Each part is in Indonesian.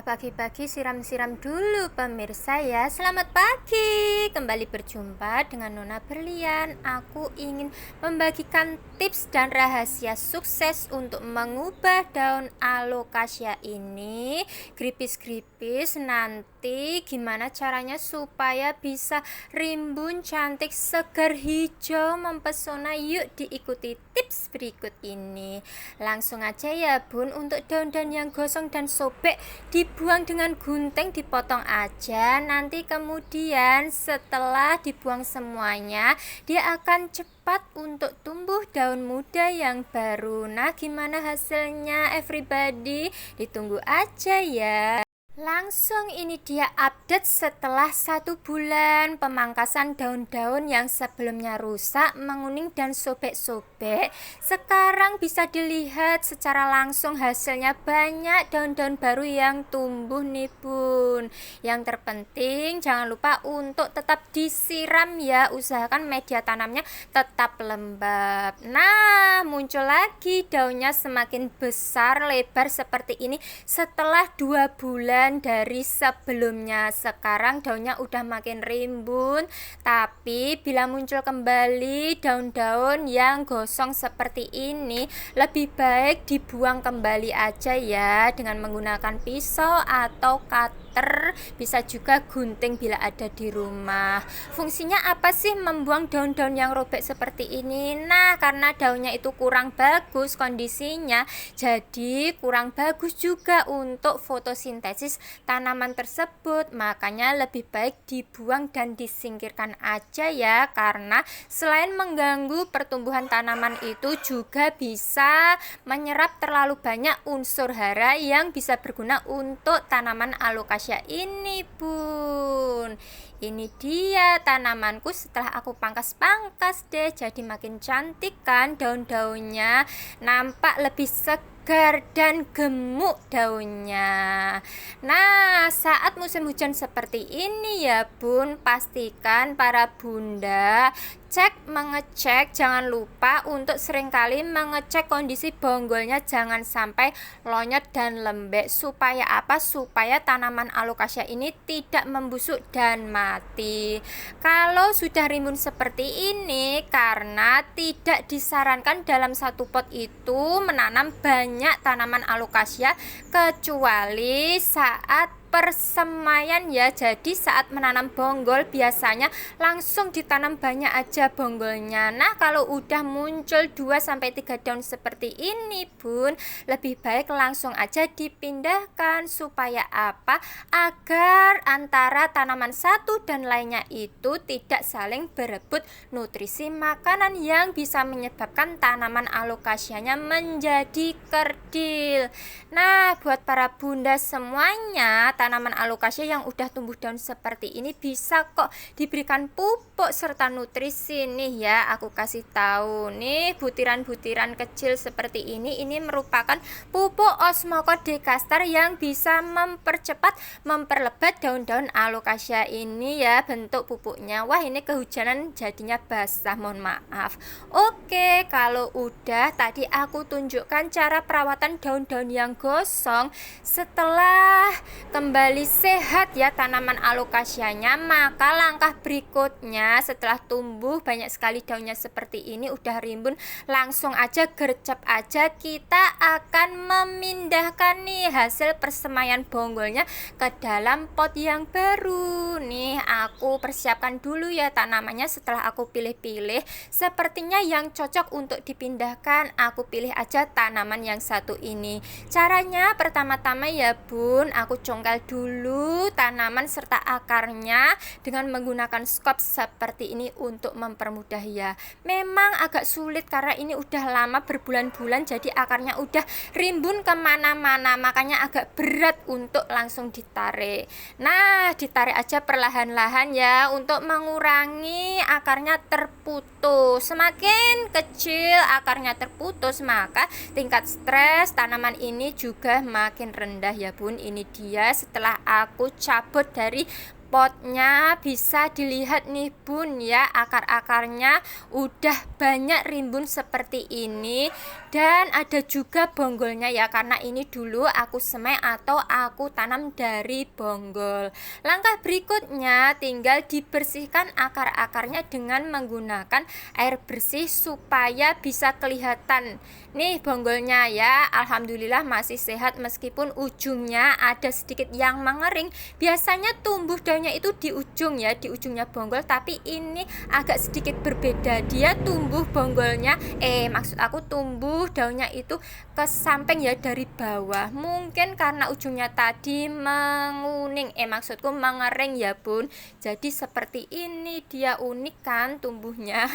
pagi-pagi siram-siram dulu pemirsa ya. Selamat pagi, kembali berjumpa dengan Nona Berlian. Aku ingin membagikan tips dan rahasia sukses untuk mengubah daun alocasia ini gripis-gripis. Nanti gimana caranya supaya bisa rimbun, cantik, segar, hijau, mempesona. Yuk diikuti tips berikut ini. Langsung aja ya bun. Untuk daun-daun yang gosong dan sobek dibuang dengan gunting, dipotong aja. Nanti kemudian setelah dibuang semuanya, dia akan cepat untuk tumbuh daun muda yang baru. Nah, gimana hasilnya everybody? Ditunggu aja ya. Langsung ini dia update setelah 1 bulan pemangkasan daun-daun yang sebelumnya rusak, menguning dan sobek-sobek. Sekarang bisa dilihat secara langsung hasilnya, banyak daun-daun baru yang tumbuh nih bun. Yang terpenting jangan lupa untuk tetap disiram ya, usahakan media tanamnya tetap lembab. Nah, muncul lagi daunnya semakin besar lebar seperti ini setelah 2 bulan dari sebelumnya. Sekarang daunnya udah makin rimbun, tapi bila muncul kembali daun-daun yang gosong seperti ini, lebih baik dibuang kembali aja ya dengan menggunakan pisau atau cutter, bisa juga gunting bila ada di rumah. Fungsinya apa sih membuang daun-daun yang robek seperti ini? Nah, karena daunnya itu kurang bagus kondisinya, jadi kurang bagus juga untuk fotosintesis tanaman tersebut. Makanya lebih baik dibuang dan disingkirkan aja ya, karena selain mengganggu pertumbuhan tanaman itu juga bisa menyerap terlalu banyak unsur hara yang bisa berguna untuk tanaman alocasia ini bun. Ini dia tanamanku setelah aku pangkas-pangkas deh, jadi makin cantik kan daun-daunnya, nampak lebih segar dan gemuk daunnya. Nah, saat musim hujan seperti ini ya bun, pastikan para bunda mengecek, jangan lupa untuk seringkali mengecek kondisi bonggolnya, jangan sampai lonyot dan lembek. Supaya apa? Supaya tanaman alocasia ini tidak membusuk dan mati. Kalau sudah rimbun seperti ini, karena tidak disarankan dalam satu pot itu menanam banyak tanaman alocasia kecuali saat persemaian ya. Jadi saat menanam bonggol biasanya langsung ditanam banyak aja bonggolnya. Nah, kalau udah muncul 2-3 daun seperti ini bun, lebih baik langsung aja dipindahkan. Supaya apa? Agar antara tanaman satu dan lainnya itu tidak saling berebut nutrisi makanan yang bisa menyebabkan tanaman alokasianya menjadi kerdil. Nah, buat para bunda semuanya, tanaman alocasia yang udah tumbuh daun seperti ini bisa kok diberikan pupuk serta nutrisi nih ya. Aku kasih tahu nih, butiran-butiran kecil seperti ini merupakan pupuk Osmocodecaster yang bisa mempercepat, memperlebat daun-daun alocasia ini ya. Bentuk pupuknya, wah ini kehujanan jadinya basah, mohon maaf. Oke, kalau udah tadi aku tunjukkan cara perawatan daun-daun yang gosong setelah kembali sehat ya tanaman alokasianya, maka langkah berikutnya setelah tumbuh banyak sekali daunnya seperti ini udah rimbun, langsung aja gercep aja kita akan memindahkan nih hasil persemaian bonggolnya ke dalam pot yang baru. Nih aku persiapkan dulu ya tanamannya setelah aku pilih-pilih. Sepertinya yang cocok untuk dipindahkan, aku pilih aja tanaman yang satu ini. Caranya pertama-tama ya bun, aku congkel dulu tanaman serta akarnya dengan menggunakan skop seperti ini untuk mempermudah ya. Memang agak sulit karena ini udah lama berbulan-bulan, jadi akarnya udah rimbun kemana-mana, makanya agak berat untuk langsung ditarik. Nah, ditarik aja perlahan-lahan ya untuk mengurangi akarnya terputus. Semakin kecil akarnya terputus, maka tingkat stres tanaman ini juga makin rendah ya bun. Ini dia setelah aku cabut dari potnya bisa dilihat nih bun ya, akar-akarnya udah banyak rimbun seperti ini, dan ada juga bonggolnya ya, karena ini dulu aku semai atau aku tanam dari bonggol. Langkah berikutnya tinggal dibersihkan akar-akarnya dengan menggunakan air bersih supaya bisa kelihatan nih bonggolnya ya. Alhamdulillah masih sehat meskipun ujungnya ada sedikit yang mengering. Biasanya tumbuh daunnya itu di ujung ya, di ujungnya bonggol, tapi ini agak sedikit berbeda. Dia tumbuh bonggolnya maksud aku tumbuh daunnya itu ke samping ya, dari bawah. Mungkin karena ujungnya tadi menguning maksudku mengering ya bun. Jadi seperti ini, dia unik kan tumbuhnya.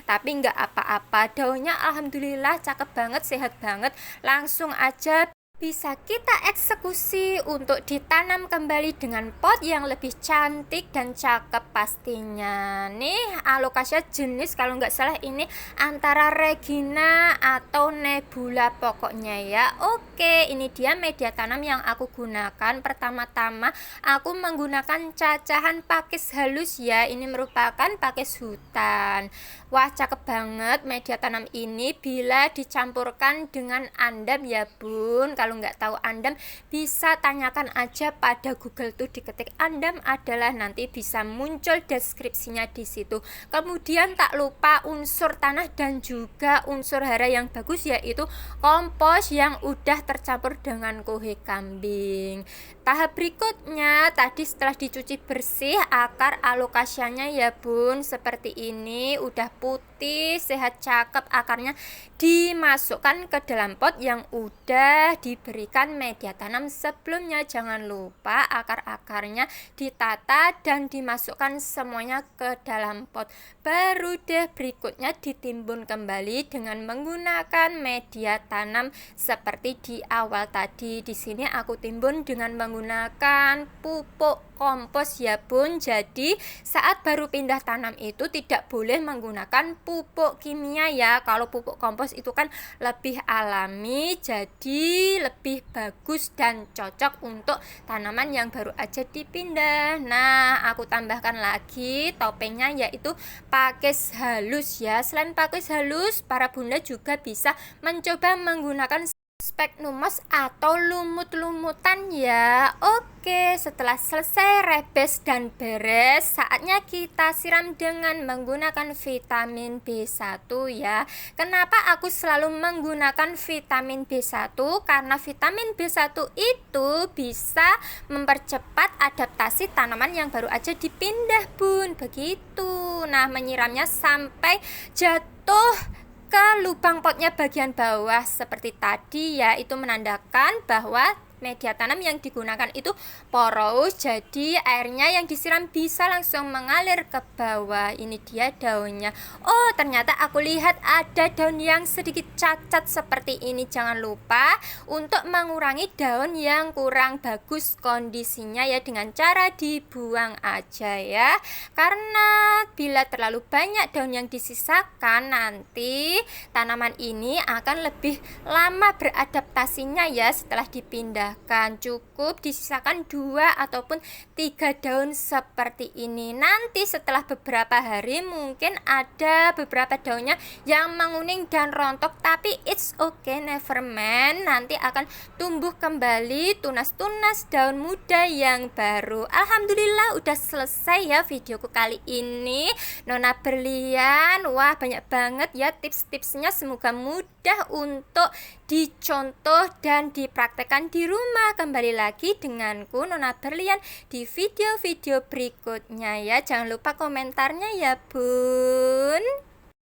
Tapi nggak apa-apa, daunnya alhamdulillah cakep banget, sehat banget. Langsung aja bisa kita eksekusi untuk ditanam kembali dengan pot yang lebih cantik dan cakep pastinya. Nih alokasinya jenis kalau nggak salah ini antara Regina atau Nebula pokoknya ya. Oke, ini dia media tanam yang aku gunakan. Pertama-tama aku menggunakan cacahan pakis halus ya. Ini merupakan pakis hutan. Wah, cakep banget media tanam ini bila dicampurkan dengan andam ya bun. Kalau nggak tahu andam bisa tanyakan aja pada Google tuh, diketik andam adalah, nanti bisa muncul deskripsinya di situ. Kemudian tak lupa unsur tanah dan juga unsur hara yang bagus, yaitu kompos yang udah tercampur dengan kohe kambing. Tahap berikutnya tadi setelah dicuci bersih akar alokasianya ya bun, seperti ini udah putih, sehat, cakep akarnya, dimasukkan ke dalam pot yang udah diberikan media tanam sebelumnya. Jangan lupa akar-akarnya ditata dan dimasukkan semuanya ke dalam pot. Baru deh berikutnya ditimbun kembali dengan menggunakan media tanam seperti di awal tadi. Di sini aku timbun dengan menggunakan pupuk kompos ya bun. Jadi saat baru pindah tanam itu tidak boleh menggunakan pupuk kimia ya. Kalau pupuk kompos itu kan lebih alami, jadi lebih bagus dan cocok untuk tanaman yang baru aja dipindah. Nah, aku tambahkan lagi topengnya yaitu pakis halus ya. Selain pakis halus, para bunda juga bisa mencoba menggunakan sphagnum moss atau lumut-lumutan ya. Oke, setelah selesai rebes dan beres, saatnya kita siram dengan menggunakan vitamin B1 ya. Kenapa aku selalu menggunakan vitamin B1? Karena vitamin B1 itu bisa mempercepat adaptasi tanaman yang baru aja dipindah bun, begitu. Nah, menyiramnya sampai jatuh ke lubang potnya bagian bawah seperti tadi ya, itu menandakan bahwa media tanam yang digunakan itu poros, jadi airnya yang disiram bisa langsung mengalir ke bawah. Ini dia daunnya. Oh, ternyata aku lihat ada daun yang sedikit cacat seperti ini. Jangan lupa untuk mengurangi daun yang kurang bagus kondisinya ya, dengan cara dibuang aja ya. Karena bila terlalu banyak daun yang disisakan, nanti tanaman ini akan lebih lama beradaptasinya ya setelah dipindah. Cukup disisakan 2 ataupun 3 daun seperti ini. Nanti setelah beberapa hari mungkin ada beberapa daunnya yang menguning dan rontok, tapi it's okay, never mind, nanti akan tumbuh kembali tunas-tunas daun muda yang baru. Alhamdulillah udah selesai ya videoku kali ini, Nona Berlian. Wah, banyak banget ya tips-tipsnya, semoga mudah untuk dicontoh dan dipraktekkan di rumah. Kembali lagi denganku Nona Berlian di video-video berikutnya ya. Jangan lupa komentarnya ya bun.